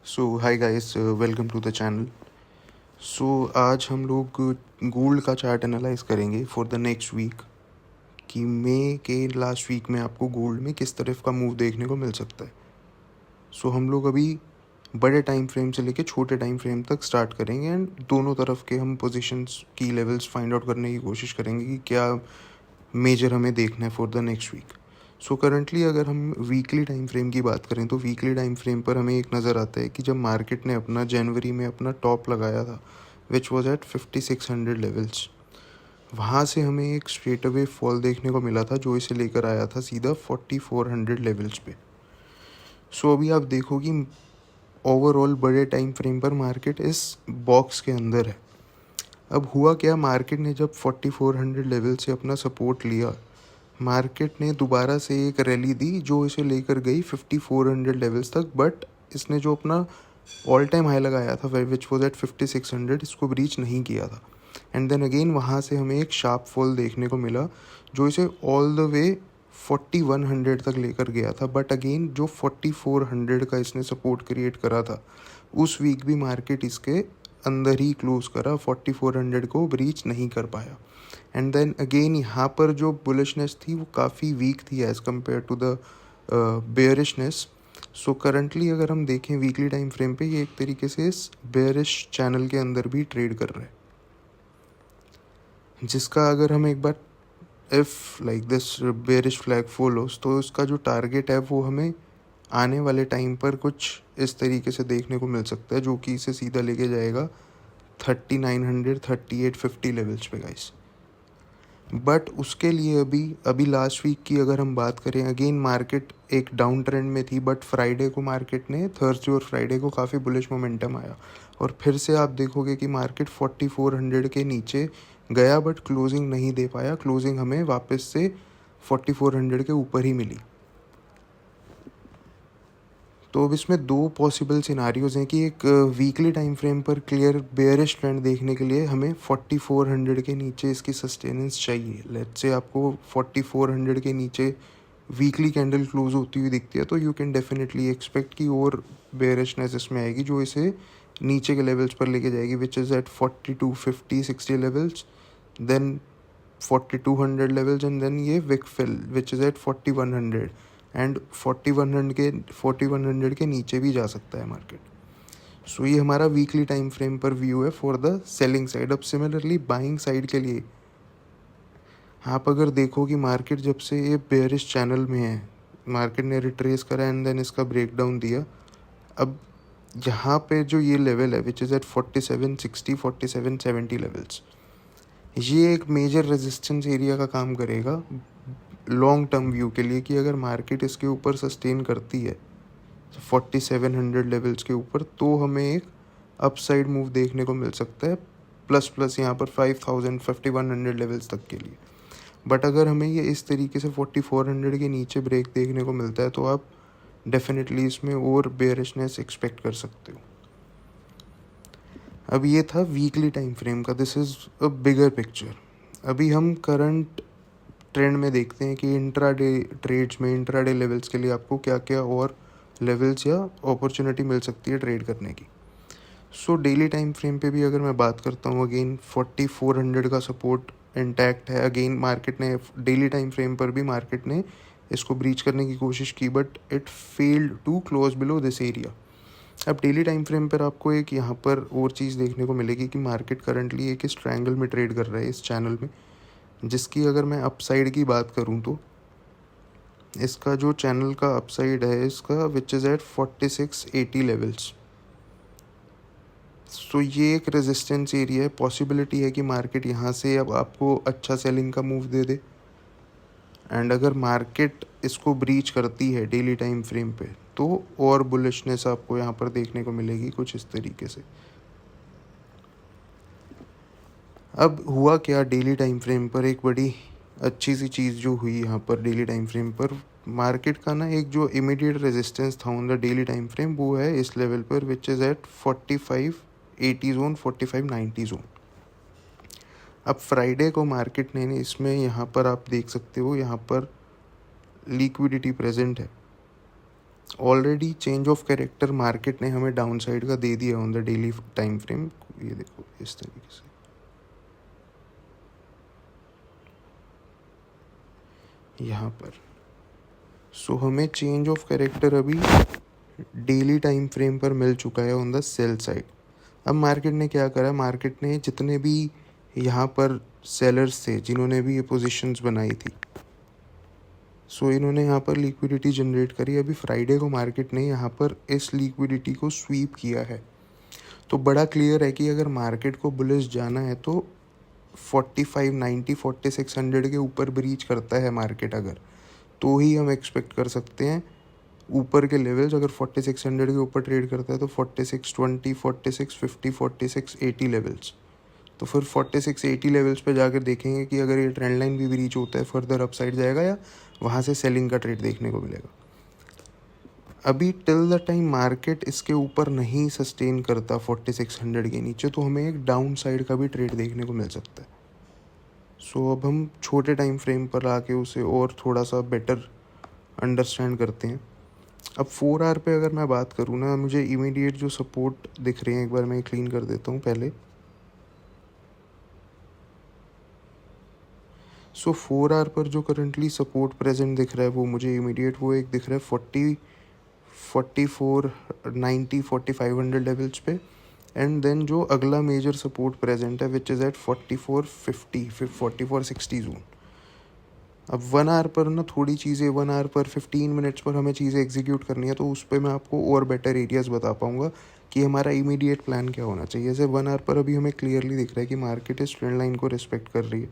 So hi guys, welcome to the channel. So आज हम लोग गोल्ड का चार्ट एनालाइज करेंगे फॉर द नेक्स्ट वीक कि मई के लास्ट वीक में आपको गोल्ड में किस तरह का मूव देखने को मिल सकता है। सो हम लोग अभी बड़े टाइम फ्रेम से लेके छोटे टाइम फ्रेम तक स्टार्ट करेंगे एंड दोनों तरफ के हम पोजीशंस की लेवल्स फाइंड आउट करने की कोशिश करेंगे कि क्या मेजर हमें देखना है for the next week. So currently अगर हम वीकली टाइम फ्रेम की बात करें तो वीकली टाइम फ्रेम पर हमें एक नज़र आता है कि जब मार्केट ने अपना जनवरी में अपना टॉप लगाया था विच वॉज एट 5600 लेवल्स, वहाँ से हमें एक स्ट्रेट अवे फॉल देखने को मिला था जो इसे लेकर आया था सीधा 4400 लेवल्स पे। सो अभी आप देखो कि ओवरऑल बड़े टाइम फ्रेम पर मार्केट इस बॉक्स के अंदर है। अब हुआ क्या, मार्केट ने जब 4400 लेवल से अपना सपोर्ट लिया, मार्केट ने दोबारा से एक रैली दी जो इसे लेकर गई 5400 लेवल्स तक, बट इसने जो अपना ऑल टाइम हाई लगाया था विच वॉज एट 5600, इसको ब्रीच नहीं किया था। एंड देन अगेन वहाँ से हमें एक शार्प फॉल देखने को मिला जो इसे ऑल द वे 4100 तक लेकर गया था। बट अगेन जो 4400 का इसने सपोर्ट क्रिएट करा था उस वीक भी मार्केट इसके अंदर ही क्लोज करा, 4400 को ब्रीच नहीं कर पाया। एंड देन अगेन यहाँ पर जो बुलिशनेस थी वो काफ़ी वीक थी as compared to the bearishness. So currently अगर हम देखें वीकली टाइम फ्रेम पे, ये एक तरीके से इस बेयरिश चैनल के अंदर भी ट्रेड कर रहा है, जिसका अगर हम एक बार if like this bearish flag follows तो उसका जो टारगेट है वो हमें आने वाले टाइम पर कुछ इस तरीके से देखने को मिल सकता है जो कि इसे सीधा लेके जाएगा 3900 3850 लेवल्स पे गाइस। बट उसके लिए अभी लास्ट वीक की अगर हम बात करें, अगेन मार्केट एक डाउन ट्रेंड में थी, बट फ्राइडे को मार्केट ने थर्सडे और फ्राइडे को काफ़ी बुलिश मोमेंटम आया और फिर से आप देखोगे कि मार्केट 4400 के नीचे गया बट क्लोजिंग नहीं दे पाया। क्लोजिंग हमें वापस से 4400 के ऊपर ही मिली। तो अब इसमें दो पॉसिबल सिनारियोज़ हैं कि एक वीकली टाइम फ्रेम पर क्लियर बेयरिश ट्रेंड देखने के लिए हमें 4400 के नीचे इसकी सस्टेनेंस चाहिए। लेट्स से आपको 4400 के नीचे वीकली कैंडल क्लोज होती हुई दिखती है तो यू कैन डेफिनेटली एक्सपेक्ट कि और बेयरिशनेस इसमें आएगी जो इसे नीचे के लेवल्स पर लेके जाएगी which is at 4250 60 levels, then 4200 levels and then ये wick fill which is at 4100 and 4100 के नीचे भी जा सकता है मार्केट। सो ये हमारा वीकली टाइम फ्रेम पर व्यू है फॉर द सेलिंग साइड। अब सिमिलरली बाइंग साइड के लिए आप अगर देखो कि मार्केट जब से ये बेयरिश चैनल में है, मार्केट ने रिट्रेस करा एंड देन इसका ब्रेकडाउन दिया। अब यहाँ पे जो ये लेवल है विच इज़ एट 4760 4770 लेवल्स, ये एक मेजर रेजिस्टेंस एरिया का काम करेगा लॉन्ग टर्म व्यू के लिए कि अगर मार्केट इसके ऊपर सस्टेन करती है 4700 लेवल्स के ऊपर तो हमें एक अपसाइड मूव देखने को मिल सकता है प्लस यहाँ पर 5000 5100 लेवल्स तक के लिए। बट अगर हमें ये इस तरीके से 4400 के नीचे ब्रेक देखने को मिलता है तो आप डेफिनेटली इसमें और बेयरिशनेस एक्सपेक्ट कर सकते हो। अब ये था वीकली टाइम फ्रेम का, this is a bigger picture. अभी हम करंट ट्रेंड में देखते हैं कि इंट्राडे ट्रेड्स में इंट्राडे लेवल्स के लिए आपको क्या क्या और लेवल्स या अपॉर्चुनिटी मिल सकती है ट्रेड करने की। सो डेली टाइम फ्रेम पे भी अगर मैं बात करता हूँ, अगेन 4400 का सपोर्ट इंटैक्ट है। अगेन मार्केट ने डेली टाइम फ्रेम पर भी मार्केट ने इसको ब्रीच करने की कोशिश की but it failed to close below this area. अब डेली टाइम फ्रेम पर आपको एक यहाँ पर और चीज़ देखने को मिलेगी कि मार्केट करंटली एक इस ट्रायंगल में ट्रेड कर रहा है, इस चैनल में, जिसकी अगर मैं अपसाइड की बात करूँ तो इसका जो चैनल का अपसाइड है इसका विच इज़ एट 4680 लेवल्स। सो ये एक रेजिस्टेंस एरिया है, पॉसिबिलिटी है कि मार्केट यहाँ से अब आपको अच्छा सेलिंग का मूव दे दे एंड अगर मार्केट इसको ब्रीच करती है डेली टाइम फ्रेम पे तो और बुलिशनेस आपको यहाँ पर देखने को मिलेगी कुछ इस तरीके से। अब हुआ क्या, डेली टाइम फ्रेम पर एक बड़ी अच्छी सी चीज़ जो हुई यहाँ पर डेली टाइम फ्रेम पर, मार्केट का ना एक जो इमीडिएट रेजिस्टेंस था on the daily time frame वो है इस लेवल पर which is at 4580 zone 4590 zone. अब फ्राइडे को मार्केट ने इसमें यहाँ पर आप देख सकते हो यहाँ पर लिक्विडिटी प्रेजेंट है already change of character market ने हमें डाउन साइड का दे दिया on the daily time frame. ये देखो इस तरीके से, यहाँ पर। सो हमें चेंज ऑफ कैरेक्टर अभी डेली टाइम फ्रेम पर मिल चुका है ऑन द सेल साइड। अब मार्केट ने क्या करा, मार्केट ने जितने भी यहाँ पर सेलर्स थे जिन्होंने भी ये पोजीशंस बनाई थी, सो इन्होंने यहाँ पर लिक्विडिटी जनरेट करी। अभी फ्राइडे को मार्केट ने यहाँ पर इस लिक्विडिटी को स्वीप किया है। तो बड़ा क्लियर है कि अगर मार्केट को बुलिश जाना है तो 4590 4600 के ऊपर ब्रीच करता है मार्केट अगर, तो ही हम एक्सपेक्ट कर सकते हैं ऊपर के लेवल्स। अगर 4600 के ऊपर ट्रेड करता है तो 4620 4650 4680 लेवल्स। तो फिर 4680 लेवल्स पे जाकर देखेंगे कि अगर ये ट्रेंड लाइन भी ब्रीच होता है फर्दर अपसाइड जाएगा या वहाँ से सेलिंग का ट्रेड देखने को मिलेगा। अभी टिल द टाइम मार्केट इसके ऊपर नहीं सस्टेन करता 4600 के नीचे, तो हमें एक डाउन साइड का भी ट्रेड देखने को मिल सकता है। सो अब हम छोटे टाइम फ्रेम पर आके उसे और थोड़ा सा बेटर अंडरस्टैंड करते हैं। अब 4 आवर पे अगर मैं बात करूँ ना, मुझे इमीडिएट जो सपोर्ट दिख रहे हैं, एक बार मैं क्लीन कर देता हूँ पहले। सो 4 आवर पर जो करंटली सपोर्ट प्रेजेंट दिख रहा है वो मुझे इमीडिएट वो एक दिख रहा है 4490 4500 लेवल्स पे। एंड देन जो अगला मेजर सपोर्ट प्रेजेंट है विच इज़ एट 4450 4460 जोन। अब 1 आवर पर ना थोड़ी चीज़ें, 1 आवर पर 15 मिनट्स पर हमें चीज़ें एग्जीक्यूट करनी है, तो उस पर मैं आपको और बेटर एरियाज़ बता पाऊँगा कि हमारा इमीडिएट प्लान क्या होना चाहिए। जैसे 1 आवर पर अभी हमें क्लियरली दिख रहा है कि मार्केट इस ट्रेंड लाइन को रिस्पेक्ट कर रही है।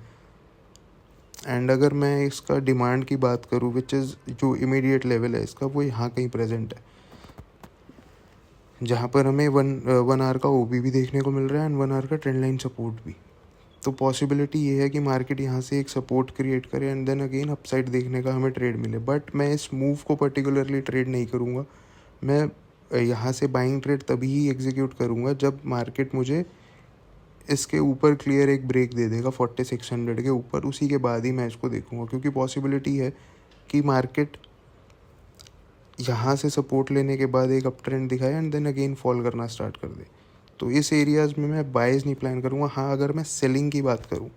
एंड अगर मैं इसका डिमांड की बात करूँ विच इज़ जो इमीडिएट लेवल है इसका, वो यहाँ कहीं प्रेजेंट है, जहाँ पर हमें वन आवर का ओबी भी देखने को मिल रहा है एंड 1 आवर का ट्रेंड लाइन सपोर्ट भी। तो पॉसिबिलिटी ये है कि मार्केट यहाँ से एक सपोर्ट क्रिएट करे एंड देन अगेन अपसाइड देखने का हमें ट्रेड मिले। बट मैं इस मूव को पर्टिकुलरली ट्रेड नहीं करूँगा। मैं यहाँ से बाइंग ट्रेड तभी ही एग्जीक्यूट करूँगा जब मार्केट मुझे इसके ऊपर क्लियर एक ब्रेक दे देगा 4600 के ऊपर, उसी के बाद ही मैं इसको देखूँगा। क्योंकि पॉसिबिलिटी है कि मार्केट यहाँ से सपोर्ट लेने के बाद एक अप ट्रेंड दिखाए एंड देन अगेन फॉल करना स्टार्ट कर दे। तो इस एरियाज़ में मैं बाइज नहीं प्लान करूँगा। हाँ, अगर मैं सेलिंग की बात करूँ,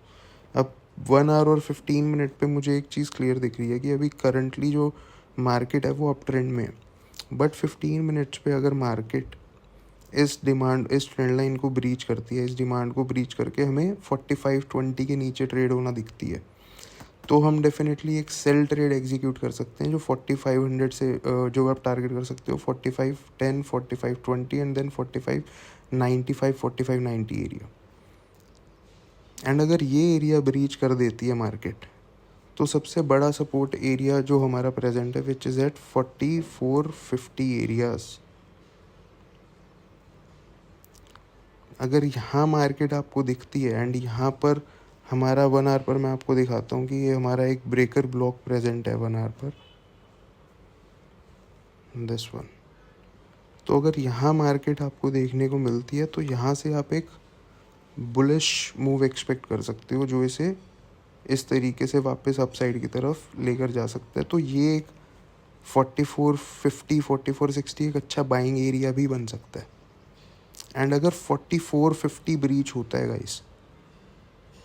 अब 1 आवर और 15 मिनट पे मुझे एक चीज़ क्लियर दिख रही है कि अभी करंटली जो मार्केट है वो अप ट्रेंड में है। बट 15 मिनट्स पे अगर मार्केट इस ट्रेंड लाइन को ब्रीच करती है, इस डिमांड को ब्रीच करके हमें 4520 के नीचे ट्रेड होना दिखती है, तो हम डेफिनेटली एक सेल ट्रेड एग्जीक्यूट कर सकते हैं जो 4500 से जो आप टारगेट कर सकते हो 4510 4520 एंड देन 4595 4590 एरिया। एंड अगर ये एरिया ब्रीच कर देती है मार्केट, तो सबसे बड़ा सपोर्ट एरिया जो हमारा प्रेजेंट है विच इज़ एट 4450 एरियाज। अगर यहाँ मार्केट आपको दिखती है एंड यहाँ पर हमारा 1 आवर पर मैं आपको दिखाता हूँ कि ये हमारा एक ब्रेकर ब्लॉक प्रेजेंट है 1 आवर पर, दिस वन। तो अगर यहाँ मार्केट आपको देखने को मिलती है तो यहाँ से आप एक बुलिश मूव एक्सपेक्ट कर सकते हो जो इसे इस तरीके से वापस अपसाइड की तरफ लेकर जा सकता है। तो ये एक 4450 4460 एक अच्छा बाइंग एरिया भी बन सकता है। एंड अगर 4450 ब्रीच होता है गाइस,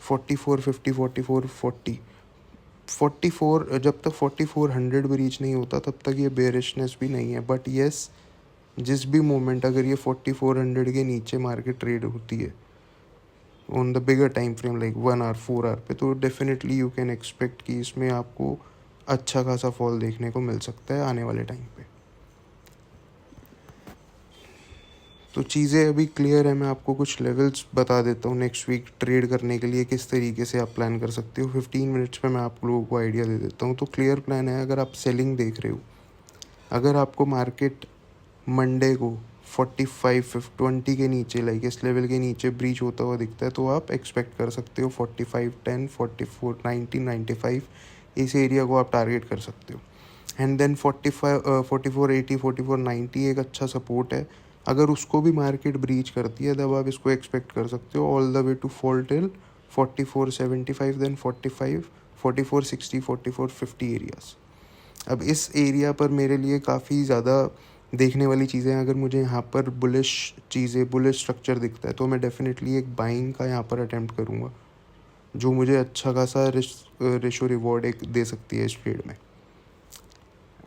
4450 4440 44, जब तक 4400 ब्रीच नहीं होता तब तक ये बेरिशनेस भी नहीं है। बट येस, जिस भी मोमेंट अगर ये 4400 के नीचे मार्केट ट्रेड होती है on the bigger time frame like 1 hour 4 hour पे, तो डेफिनेटली यू कैन एक्सपेक्ट कि इसमें आपको अच्छा खासा फॉल देखने को मिल सकता है आने वाले टाइम पे। तो चीज़ें अभी क्लियर है। मैं आपको कुछ लेवल्स बता देता हूँ नेक्स्ट वीक ट्रेड करने के लिए किस तरीके से आप प्लान कर सकते हो। 15 मिनट्स पे मैं आप लोगों को आइडिया दे देता हूँ। तो क्लियर प्लान है, अगर आप सेलिंग देख रहे हो, अगर आपको मार्केट मंडे को 4520 के नीचे लाइक इस लेवल के नीचे ब्रीच होता हुआ दिखता है, तो आप एक्सपेक्ट कर सकते हो 4510 4490 95 इस एरिया को आप टारगेट कर सकते हो। एंड देन 4480 4490 एक अच्छा सपोर्ट है। अगर उसको भी मार्केट ब्रीच करती है तब आप इसको एक्सपेक्ट कर सकते हो all the way to fall till 4475 then 45 4460 4450 areas. अब इस एरिया पर मेरे लिए काफ़ी ज़्यादा देखने वाली चीज़ें, अगर मुझे यहाँ पर बुलिश चीज़ें, बुलिश स्ट्रक्चर दिखता है तो मैं डेफिनेटली एक बाइंग का यहाँ पर अटेम्प्ट करूँगा, जो मुझे अच्छा खासा रेशो रिवॉर्ड एक दे सकती है इस ट्रेड में।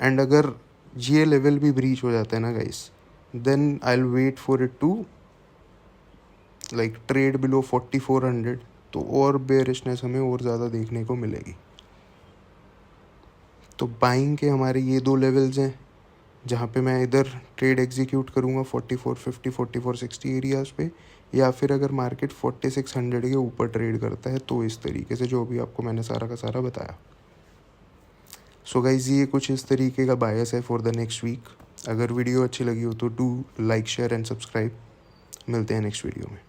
एंड अगर ये लेवल भी ब्रीच हो जाता है ना guys, then I will wait for it to like trade below 4400, तो और बेयरिशनेस हमें और ज़्यादा देखने को मिलेगी। तो बाइंग के हमारे ये 2 लेवल्स हैं जहाँ पे मैं इधर ट्रेड एग्जीक्यूट करूँगा 4450 4460 एरियाज़ पे, या फिर अगर मार्केट 4600 के ऊपर ट्रेड करता है तो इस तरीके से, जो भी आपको मैंने सारा का सारा बताया। सो गाइज, ये कुछ इस तरीके का बायस है फॉर द नेक्स्ट वीक। अगर वीडियो अच्छी लगी हो तो do like, share and subscribe. मिलते हैं नेक्स्ट वीडियो में।